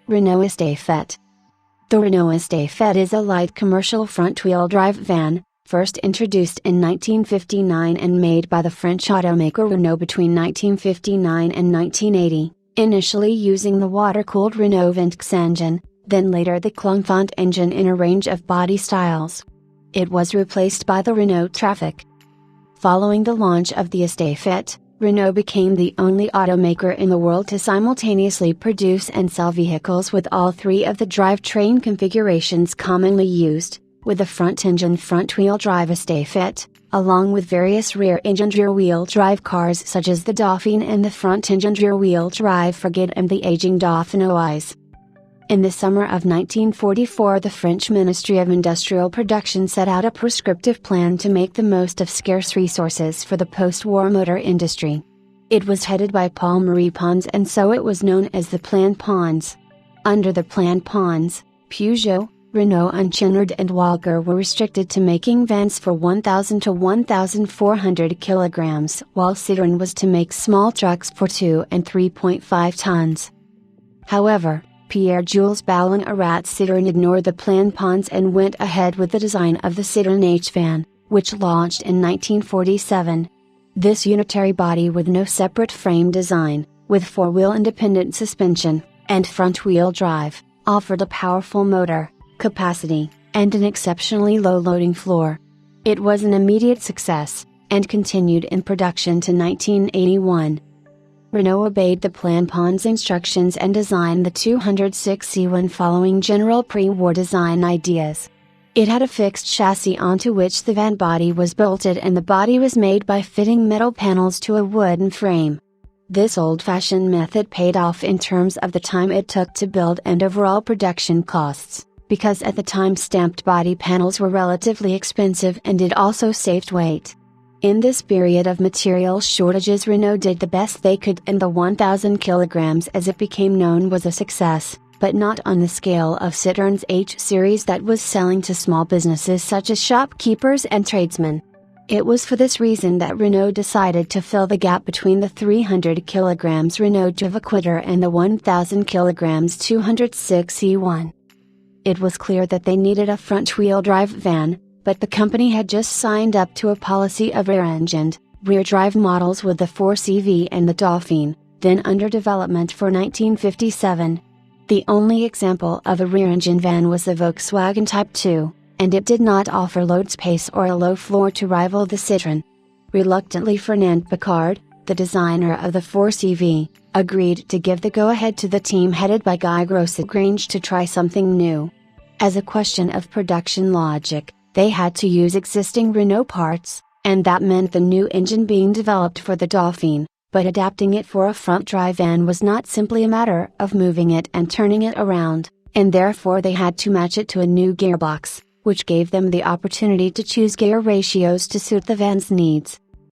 Renault Estafette. The Renault Estafette is a light commercial front-wheel drive van, first introduced in 1959 and made by the French automaker Renault between 1959 and 1980, initially using the water-cooled Renault Ventx engine, then later the Klingfont engine in a range of body styles. It was replaced by the Renault Estafette. Following the launch of the Estafette, Renault became the only automaker in the world to simultaneously produce and sell vehicles with all three of the drivetrain configurations commonly used, with the front-engine front-wheel drive Estafette, along with various rear-engine rear-wheel drive cars such as the Dauphine and the front-engine rear-wheel drive Frigate and the aging Dauphinoise. In the summer of 1944, the French Ministry of Industrial Production set out a prescriptive plan to make the most of scarce resources for the post-war motor industry. It was headed by Paul-Marie Pons, and so it was known as the Plan Pons. Under the Plan Pons, Peugeot, Renault Unchernard and Walker were restricted to making vans for 1,000 to 1,400 kilograms, while Citroën was to make small trucks for 2 and 3.5 tons. However, Pierre-Jules Ballon-Arat Citroën ignored the Plan Pons and went ahead with the design of the Citroën H-Van, which launched in 1947. This unitary body with no separate frame design, with four-wheel independent suspension, and front-wheel drive, offered a powerful motor, capacity, and an exceptionally low loading floor. It was an immediate success, and continued in production to 1981. Renault obeyed the Plan Pons instructions and designed the 206C1 following general pre-war design ideas. It had a fixed chassis onto which the van body was bolted, and the body was made by fitting metal panels to a wooden frame. This old-fashioned method paid off in terms of the time it took to build and overall production costs, because at the time stamped body panels were relatively expensive and it also saved weight. In this period of material shortages, Renault did the best they could, and the 1,000 kilograms as it became known was a success, but not on the scale of Citroën's H-Series that was selling to small businesses such as shopkeepers and tradesmen. It was for this reason that Renault decided to fill the gap between the 300 kilograms Renault Estafette and the 1,000 kilograms 206C1. It was clear that they needed a front-wheel drive van, but the company had just signed up to a policy of rear-engined, rear-drive models with the 4CV and the Dauphine, then under development for 1957. The only example of a rear-engine van was the Volkswagen Type 2, and it did not offer load space or a low floor to rival the Citroën. Reluctantly, Fernand Picard, the designer of the 4CV, agreed to give the go-ahead to the team headed by Guy Grosgrange to try something new. As a question of production logic, they had to use existing Renault parts, and that meant the new engine being developed for the Dauphine, but adapting it for a front-drive van was not simply a matter of moving it and turning it around, and therefore they had to match it to a new gearbox, which gave them the opportunity to choose gear ratios to suit the van's needs.